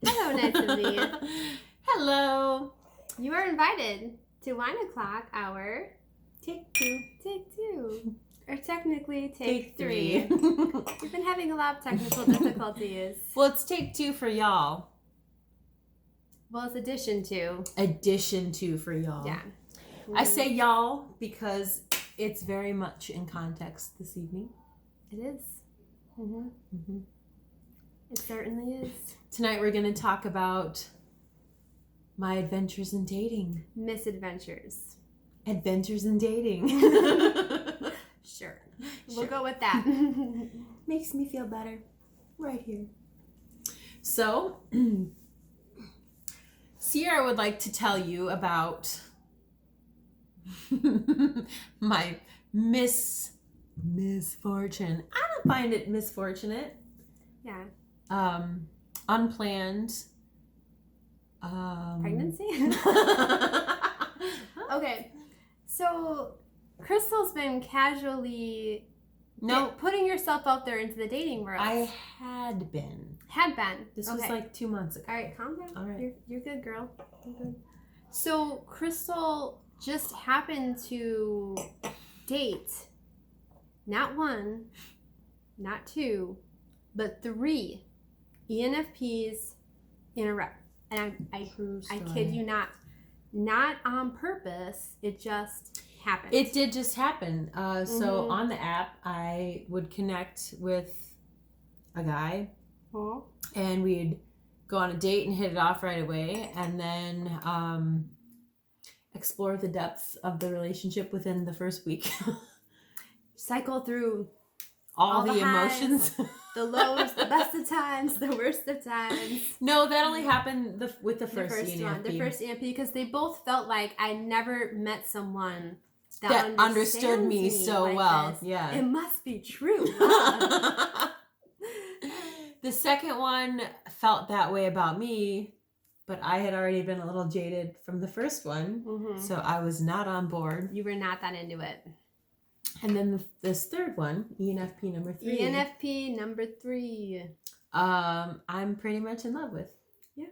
Hello, nice to meet you. Hello. You are invited to Wine O'Clock Hour. Take two. Take two. Or technically, Take three. We've been having a lot of technical difficulties. Well, it's take two for y'all. Well, it's addition to. Addition to for y'all. Yeah. I say y'all because it's very much in context this evening. It is. It certainly is. Tonight we're going to talk about my adventures in dating. Misadventures. Adventures in dating. Sure. We'll go with that. Makes me feel better. Right here. So, Sierra would like to tell you about my misfortune. I don't find it misfortunate. Yeah. Unplanned. Pregnancy? Okay. So, Crystal's been casually putting yourself out there into the dating world. I had been. This was like 2 months ago. All right, calm down. All right. You're good, girl. You're good. So, Crystal just happened to date not one, not two, but 3 ENFPs in a row. And I kid you not on purpose. It just happened. It did just happen. So on the app, I would connect with a guy, and we'd go on a date and hit it off right away, and then explore the depths of the relationship within the first week. Cycle through all the emotions. Highs, the lows, the best of times, the worst of times. No, that only happened with the first ENFP. One. The first ENFP, because they both felt like I never met someone that understood me so like well. this. Yeah. It must be true. The second one felt that way about me, but I had already been a little jaded from the first one, so I was not on board. You were not that into it. And then this third one, ENFP number 3. ENFP number 3. I'm pretty much in love with. Yeah.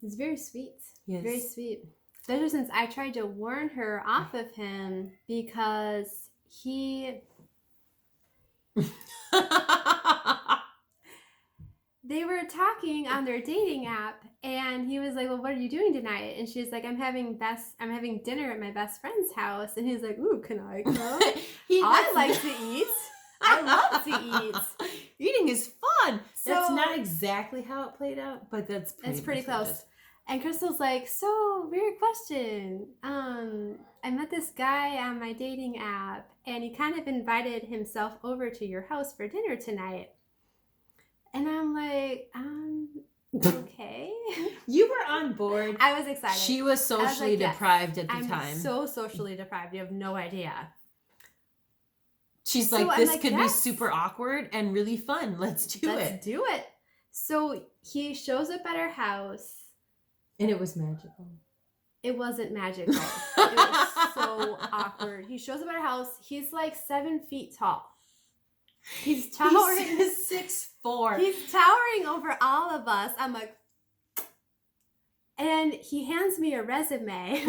It's very sweet. Yes. Very sweet. Especially since I tried to warn her off of him because he... They were talking on their dating app, and he was like, well, what are you doing tonight? And she's like, I'm having dinner at my best friend's house. And he's like, ooh, can I come? I like to eat. I love to eat. Eating is fun. So, that's not exactly how it played out, but that's pretty close. And Crystal's like, so weird question. I met this guy on my dating app, and he kind of invited himself over to your house for dinner tonight. And I'm like, okay. You were on board. I was excited. She was socially deprived at the time. I'm so socially deprived. You have no idea. She's like, this could be super awkward and really fun. Let's do it. So he shows up at our house. And it was magical. It wasn't magical. It was so awkward. He shows up at our house. He's like 7 feet tall. He's towering. He's 6'4". He's towering over all of us. I'm like, and he hands me a resume.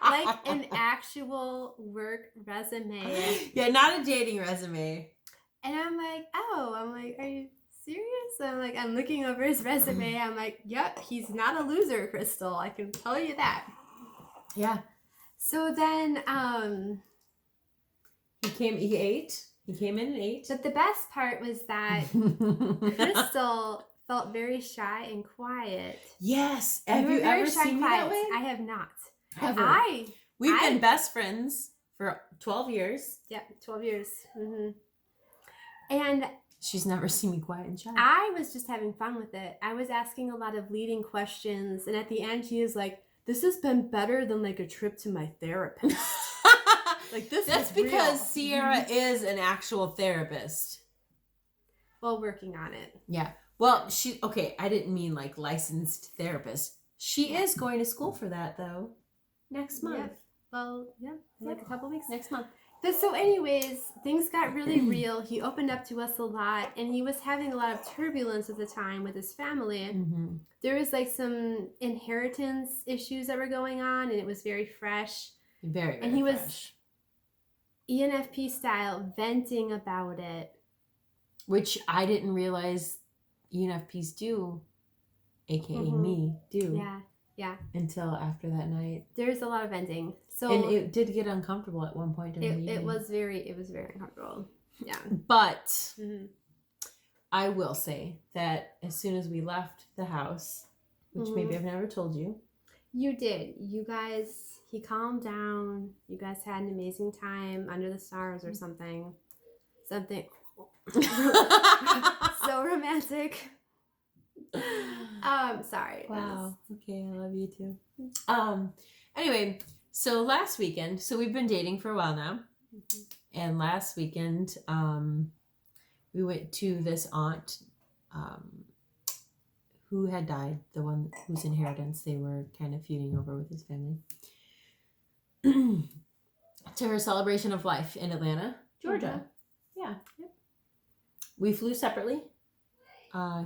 Like an actual work resume. Yeah, not a dating resume. And I'm like, are you serious? I'm looking over his resume. I'm like, yep, he's not a loser, Crystal. I can tell you that. Yeah. So then, he ate. He came in and ate. But the best part was that Crystal felt very shy and quiet. Yes. Have you ever seen me that way? I have not. Ever. We've been best friends for 12 years. Yep, 12 years. And she's never seen me quiet and shy. I was just having fun with it. I was asking a lot of leading questions. And at the end, he is like, this has been better than like a trip to my therapist. Like this. That's because Sierra is an actual therapist. Well, working on it. Yeah. Well, I didn't mean like licensed therapist. She is going to school for that though. Next month. Yeah. Well, yeah. Like a couple weeks. Next month. But so anyways, things got really real. He opened up to us a lot, and he was having a lot of turbulence at the time with his family. Mm-hmm. There was like some inheritance issues that were going on, and it was very fresh. Very, very and he fresh. was ENFP style venting about it. Which I didn't realize ENFPs do, aka me, do. Yeah. Yeah. Until after that night. There's a lot of venting. So and it did get uncomfortable at one point during the evening. It was very uncomfortable. Yeah. But I will say that as soon as we left the house, which maybe I've never told you. You did. You guys, he calmed down. You guys had an amazing time under the stars or something. Something so romantic. Sorry. Wow. Okay, I love you too. Anyway, so last weekend, so we've been dating for a while now. And last weekend, we went to this aunt who had died, the one whose inheritance they were kind of feuding over with his family. To her celebration of life in Atlanta, Georgia. Yeah. Yep. We flew separately.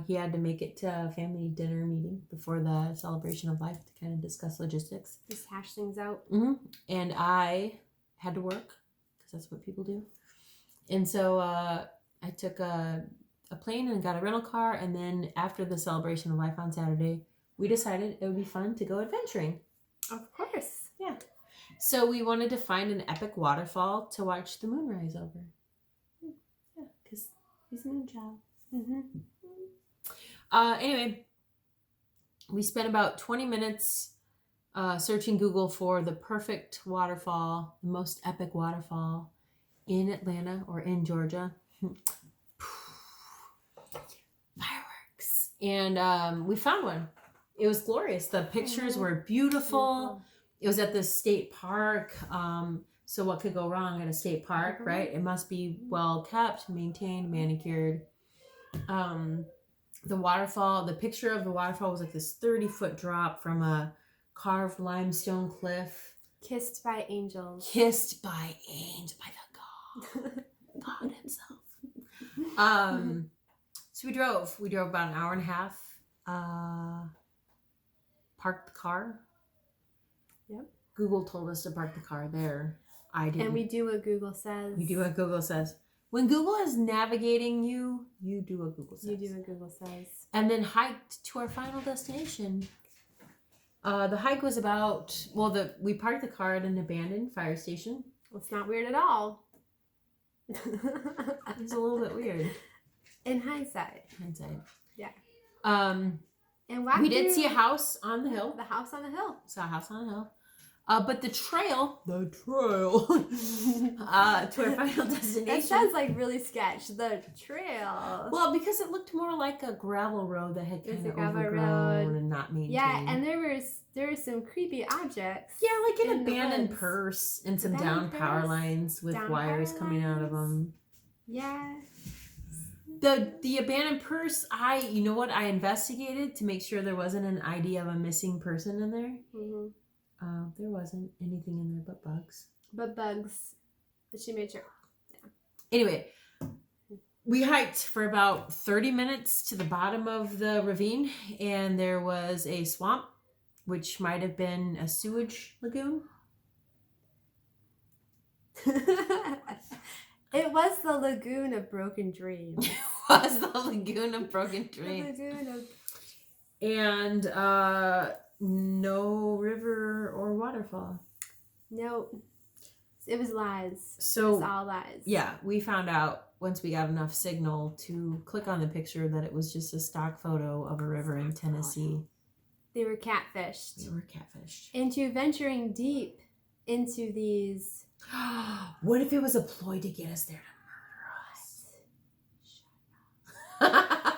He had to make it to a family dinner meeting before the celebration of life to kind of discuss logistics. Just hash things out. And I had to work because that's what people do. And so I took a plane and got a rental car. And then after the celebration of life on Saturday, we decided it would be fun to go adventuring. Of course. Yeah. So we wanted to find an epic waterfall to watch the moonrise over. Yeah, because he's a moon child. Anyway, we spent about 20 minutes searching Google for the perfect waterfall, the most epic waterfall in Atlanta or in Georgia. Fireworks. And we found one. It was glorious. The pictures were beautiful. It was at the state park. So what could go wrong at a state park, right? It must be well kept, maintained, manicured. The waterfall, the picture of the waterfall was like this 30-foot drop from a carved limestone cliff. Kissed by angels. Kissed by angels, by the God himself. So we drove about an hour and a half, parked the car. Yep. Google told us to park the car there. I didn't. And we do what Google says. We do what Google says. When Google is navigating you, you do what Google says. You do what Google says. And then hiked to our final destination. The hike was about, we parked the car at an abandoned fire station. Well, it's not weird at all. It's a little bit weird. In hindsight. Yeah. And we did see a house on the hill. The house on the hill. Saw a house on the hill. But the trail to our final destination. That sounds like really sketch. The trail. Well, because it looked more like a gravel road that had kind of overgrown road. And not maintained. Yeah, and there were some creepy objects. Yeah, like an abandoned purse and some down power lines with wires coming out of them. Yeah. The abandoned purse, I investigated to make sure there wasn't an ID of a missing person in there. There wasn't anything in there but bugs. But she made sure. Yeah. Anyway, we hiked for about 30 minutes to the bottom of the ravine, and there was a swamp, which might have been a sewage lagoon. It was the Lagoon of Broken Dreams. It was the Lagoon of Broken Dreams. The Lagoon of... And no river or waterfall. No. It was lies. So, it's all lies. Yeah, we found out once we got enough signal to click on the picture that it was just a stock photo of a river in Tennessee. They were catfished. Into venturing deep into these... What if it was a ploy to get us there to murder us?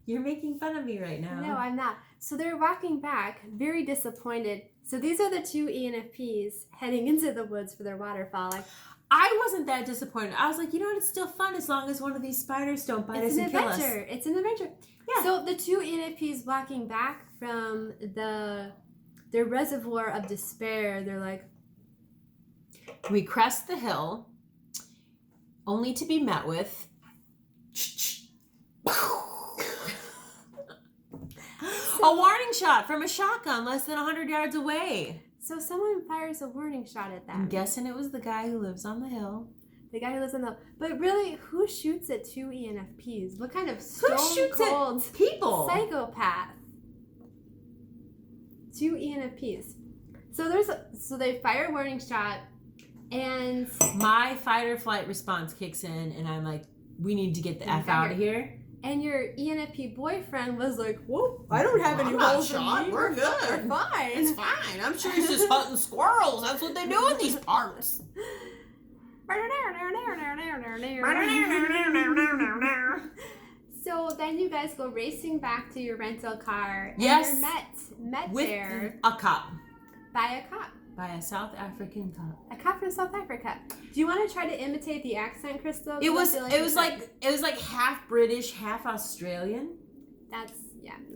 You're making fun of me right now. No, I'm not. So they're walking back, very disappointed. So these are the two ENFPs heading into the woods for their waterfall. Like, I wasn't that disappointed. I was like, you know what? It's still fun as long as one of these spiders don't bite us and kill us. It's an adventure. Yeah. So the two ENFPs walking back from their reservoir of despair, they're like... We crest the hill, only to be met with a warning shot from a shotgun less than 100 yards away. So someone fires a warning shot at them. I'm guessing it was the guy who lives on the hill. The guy who lives on the... But really, who shoots at 2 ENFPs? What kind of stone cold people? Psychopath? 2 ENFPs. So they fire a warning shot, and my fight or flight response kicks in, and I'm like, we need to get the F out of here. And your ENFP boyfriend was like, whoop, I don't have any holes in me. We're good. We're fine. It's fine. I'm sure he's just hunting squirrels. That's what they do in these parts. So then you guys go racing back to your rental car. Yes. And you're met with there. A cop. By a cop. By a South African cop. A cop from South Africa. Do you want to try to imitate the accent, Crystal? It was like half British, half Australian. That's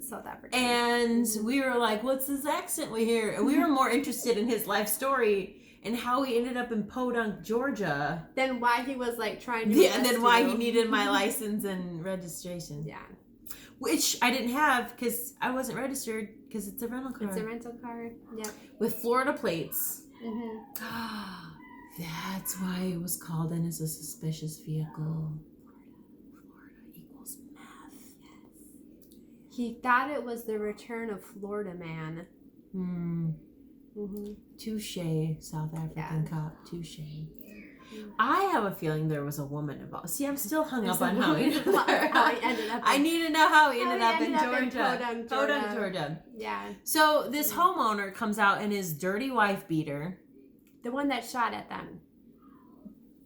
South African. And we were like, what's this accent we hear? And we were more interested in his life story and how he ended up in Podunk, Georgia. Then why he was like trying to and then why he needed my license and registration. Yeah. Which I didn't have because I wasn't registered because it's a rental car. It's a rental car, yeah. With Florida plates. Mm-hmm. That's why it was called in as a suspicious vehicle. Florida equals meth. Yes. He thought it was the return of Florida man. Mm-hmm. Touche, South African cop. Touche. Mm-hmm. I have a feeling there was a woman involved. See, I'm still hung up on how he ended up. I need to know how he ended up in Georgia. Podunk, Georgia. Yeah. So this homeowner comes out in his dirty wife beater. The one that shot at them.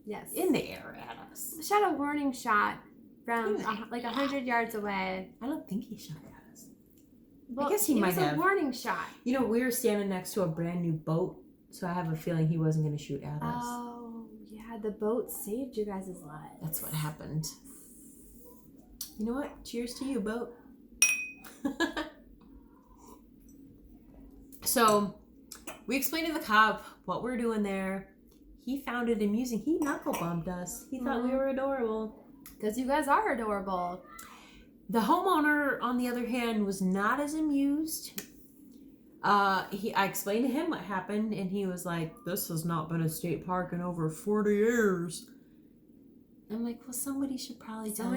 Yes. In the air at us. Shot a warning shot from like 100 yards away. I don't think he shot at us. Well, I guess he might have. It was a warning shot. You know, we were standing next to a brand new boat, so I have a feeling he wasn't going to shoot at us. Oh, yeah. The boat saved you guys' lives. That's what happened. You know what? Cheers to you, boat. So, we explained to the cop what we're doing there. He found it amusing. He knuckle bumped us. He thought we were adorable. Because you guys are adorable. The homeowner, on the other hand, was not as amused. I explained to him what happened, and he was like, this has not been a state park in over 40 years. I'm like, well, somebody should probably tell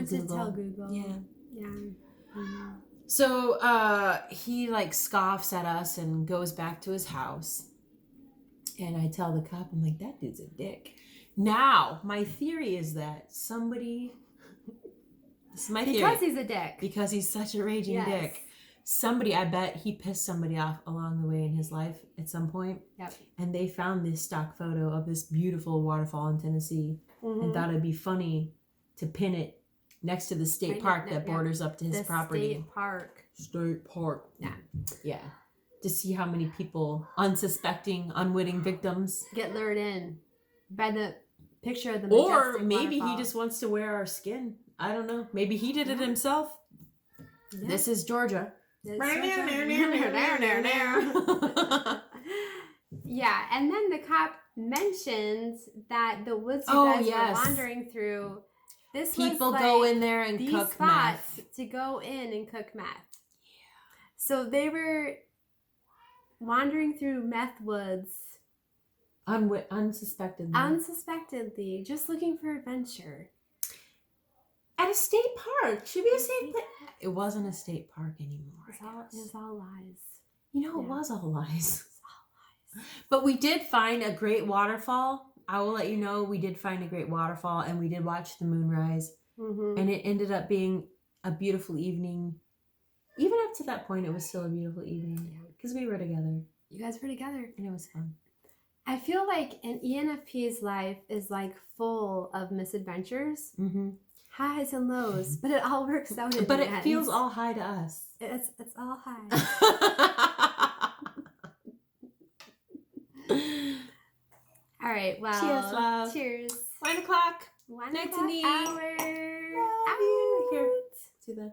Google. Yeah. Yeah. Mm-hmm. So he like scoffs at us and goes back to his house. And I tell the cop, I'm like, that dude's a dick. Now, my theory is that somebody... This is my theory. Because he's a dick. Because he's such a raging dick. Somebody, I bet he pissed somebody off along the way in his life at some point. Yep. And they found this stock photo of this beautiful waterfall in Tennessee and thought it'd be funny to pin it next to the state park that borders up to his property. State park. State park. Yeah. Yeah. To see how many people, unsuspecting, unwitting victims, get lured in by the picture of the or maybe waterfall. He just wants to wear our skin. I don't know. Maybe he did it himself. Yeah. This is Georgia. Yeah, and then the cop mentioned that the woods you guys were wandering through, this people was go in there and these cook spots meth. To go in and cook meth. Yeah. So they were wandering through meth woods. Unsuspectedly, just looking for adventure. At a state park. Should be a state park. It wasn't a state park anymore. It was all lies. You know, it was all lies. But we did find a great waterfall. I will let you know we did find a great waterfall, and we did watch the moonrise. Mm-hmm. And it ended up being a beautiful evening. Even up to that point, it was still a beautiful evening. Because we were together. You guys were together. And it was fun. I feel like an ENFP's life is like full of misadventures. Mm-hmm. Highs and lows, but it all works out in But the it end. feels all high to us. It's all high. All right, well. Cheers, love. Cheers. 1 o'clock. 1 Night o'clock to me. hour. Here. Do the